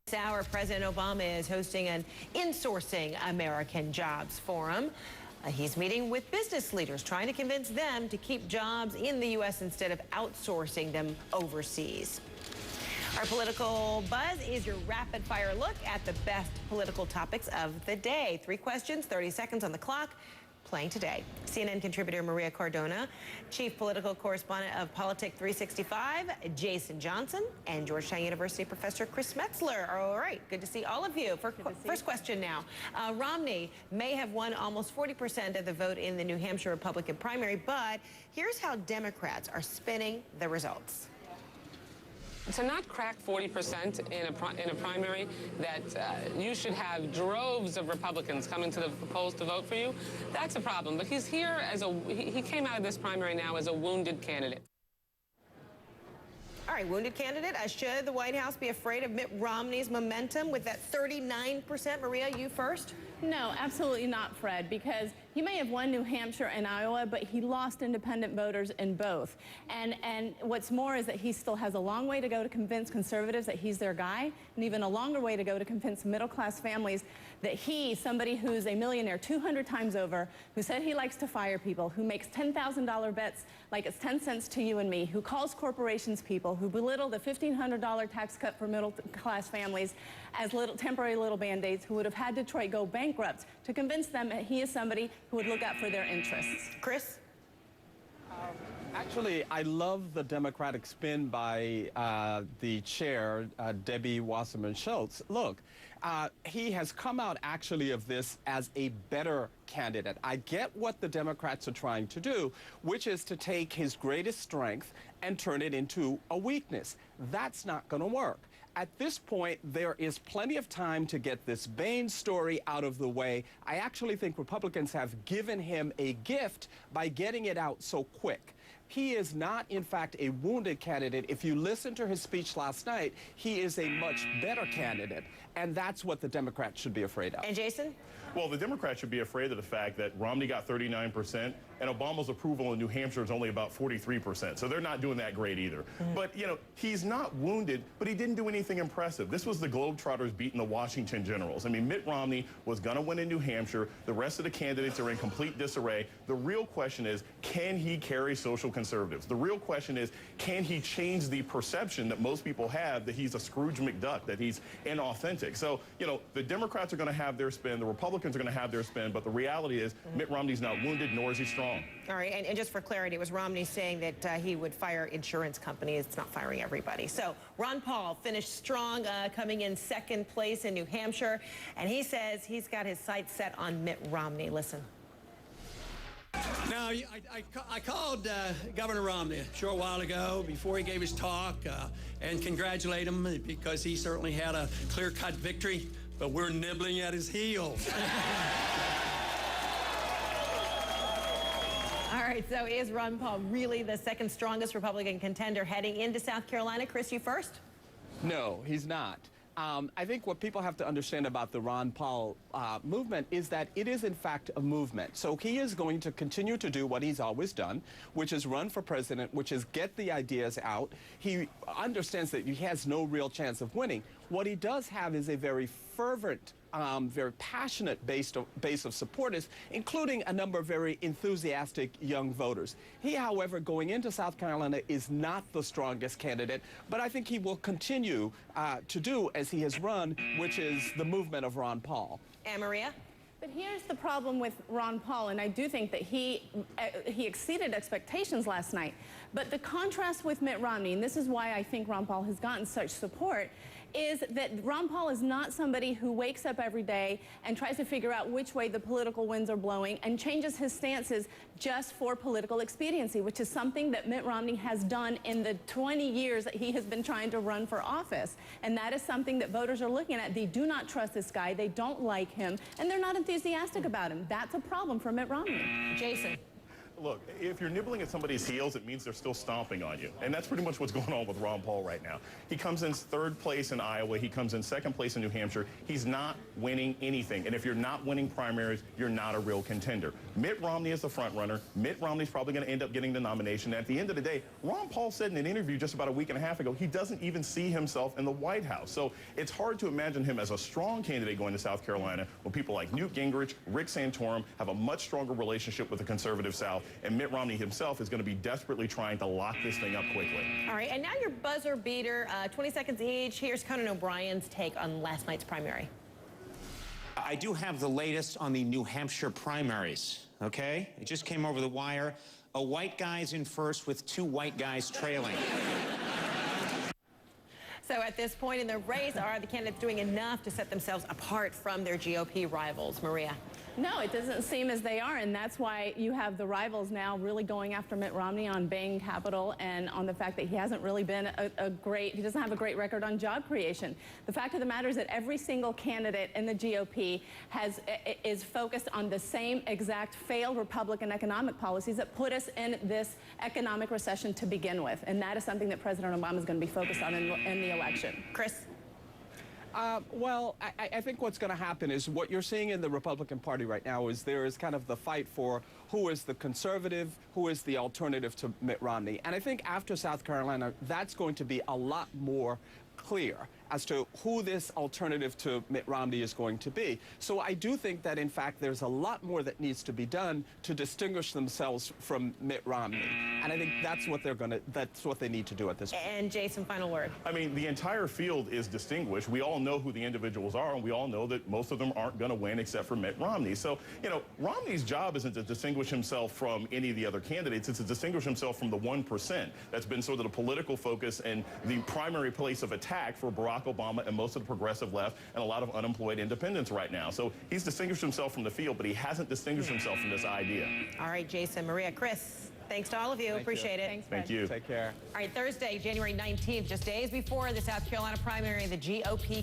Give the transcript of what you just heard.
This hour, President Obama is hosting an Insourcing American Jobs Forum. He's meeting with business leaders, trying to convince them to keep jobs in the U.S. instead of outsourcing them overseas. Our political buzz is your rapid-fire look at the best political topics of the day. 3 questions, 30 seconds on the clock. Playing today, CNN contributor Maria Cardona, chief political correspondent of Politic 365, Jason Johnson, and Georgetown University professor Chris Metzler. All right, good to see all of you. First question now. Romney may have won almost 40% of the vote in the New Hampshire Republican primary, but here's how Democrats are spinning the results. To not crack 40% in a primary, that you should have droves of Republicans coming to the polls to vote for you, that's a problem. But he's here as he came out of this primary now as a wounded candidate. All right, wounded candidate. Should the White House be afraid of Mitt Romney's momentum with that 39%? Maria, you first. No, absolutely not, Fred, because he may have won New Hampshire and Iowa, but he lost independent voters in both. And what's more is that he still has a long way to go to convince conservatives that he's their guy, and even a longer way to go to convince middle-class families that he, somebody who's a millionaire 200 times over, who said he likes to fire people, who makes $10,000 bets like it's 10 cents to you and me, who calls corporations people, who belittle the $1,500 tax cut for middle-class families as temporary little Band-Aids, who would have had Detroit go bankrupt, to convince them that he is somebody who would look out for their interests. Chris? Actually, I love the Democratic spin by the chair, Debbie Wasserman Schultz. Look, he has come out actually of this as a better candidate. I get what the Democrats are trying to do, which is to take his greatest strength and turn it into a weakness. That's not going to work. At this point, there is plenty of time to get this Bain story out of the way. I actually think Republicans have given him a gift by getting it out so quick. He is not, in fact, a wounded candidate. If you listen to his speech last night, he is a much better candidate, and that's what the Democrats should be afraid of. And Jason? Well, the Democrats should be afraid of the fact that Romney got 39%, and Obama's approval in New Hampshire is only about 43%. So they're not doing that great either. But, you know, he's not wounded, but he didn't do anything impressive. This was the Globetrotters beating the Washington Generals. I mean, Mitt Romney was going to win in New Hampshire. The rest of the candidates are in complete disarray. The real question is, can he carry social conservatives? The real question is, can he change the perception that most people have that he's a Scrooge McDuck, that he's inauthentic? So, you know, the Democrats are going to have their spin, the Republicans are going to have their spin, but the reality is Mitt Romney's not wounded, nor is he strong. All right, and just for clarity, it was Romney saying that he would fire insurance companies. It's not firing everybody. So Ron Paul finished strong, coming in second place in New Hampshire, and he says he's got his sights set on Mitt Romney. Listen. Now, I called Governor Romney a short while ago before he gave his talk and congratulate him because he certainly had a clear-cut victory, but we're nibbling at his heels. All right, so is Ron Paul really the second strongest Republican contender heading into South Carolina? Chris, you first? No, he's not. I think what people have to understand about the Ron Paul movement is that it is, in fact, a movement. So he is going to continue to do what he's always done, which is run for president, which is get the ideas out. He understands that he has no real chance of winning. What he does have is a very fervent, very passionate base of supporters, including a number of very enthusiastic young voters. He, however, going into South Carolina is not the strongest candidate, but I think he will continue to do as he has run, which is the movement of Ron Paul. And Maria? But here's the problem with Ron Paul, and I do think that he exceeded expectations last night. But the contrast with Mitt Romney, and this is why I think Ron Paul has gotten such support, is that Ron Paul is not somebody who wakes up every day and tries to figure out which way the political winds are blowing and changes his stances just for political expediency, which is something that Mitt Romney has done in the 20 years that he has been trying to run for office. And that is something that voters are looking at. They do not trust this guy. They don't like him, and they're not enthusiastic about him. That's a problem for Mitt Romney. Jason? Look, if you're nibbling at somebody's heels, it means they're still stomping on you. And that's pretty much what's going on with Ron Paul right now. He comes in third place in Iowa. He comes in second place in New Hampshire. He's not winning anything. And if you're not winning primaries, you're not a real contender. Mitt Romney is the front runner. Mitt Romney's probably going to end up getting the nomination. At the end of the day, Ron Paul said in an interview just about a week and a half ago, he doesn't even see himself in the White House. So it's hard to imagine him as a strong candidate going to South Carolina when people like Newt Gingrich, Rick Santorum have a much stronger relationship with the conservative South. And Mitt Romney himself is going to be desperately trying to lock this thing up quickly. All right, and now your buzzer beater, 20 seconds each. Here's Conan O'Brien's take on last night's primary. I do have the latest on the New Hampshire primaries, okay? It just came over the wire. A white guy's in first with 2 white guys trailing. So at this point in the race, are the candidates doing enough to set themselves apart from their GOP rivals? Maria? No, it doesn't seem as they are, and that's why you have the rivals now really going after Mitt Romney on Bain Capital and on the fact that he hasn't really been he doesn't have a great record on job creation. The fact of the matter is that every single candidate in the GOP is focused on the same exact failed Republican economic policies that put us in this economic recession to begin with, and that is something that President Obama is going to be focused on in the election. Chris? Well, I think what's going to happen is what you're seeing in the Republican Party right now is there is kind of the fight for who is the conservative, who is the alternative to Mitt Romney. And I think after South Carolina, that's going to be a lot more clear as to who this alternative to Mitt Romney is going to be. So I do think that, in fact, there's a lot more that needs to be done to distinguish themselves from Mitt Romney. And I think that's what they need to do at this point. And Jason, final word. I mean, the entire field is distinguished. We all know who the individuals are, and we all know that most of them aren't going to win except for Mitt Romney. So, you know, Romney's job isn't to distinguish himself from any of the other candidates. It's to distinguish himself from the 1%. That's been sort of the political focus and the primary place of attack for Barack Obama and most of the progressive left and a lot of unemployed independents right now. So he's distinguished himself from the field, but he hasn't distinguished himself from this idea. All right, Jason, Maria, Chris, thanks to all of you. Appreciate it. Thanks, Thank you. Take care. All right, Thursday, January 19th, just days before the South Carolina primary, the GOP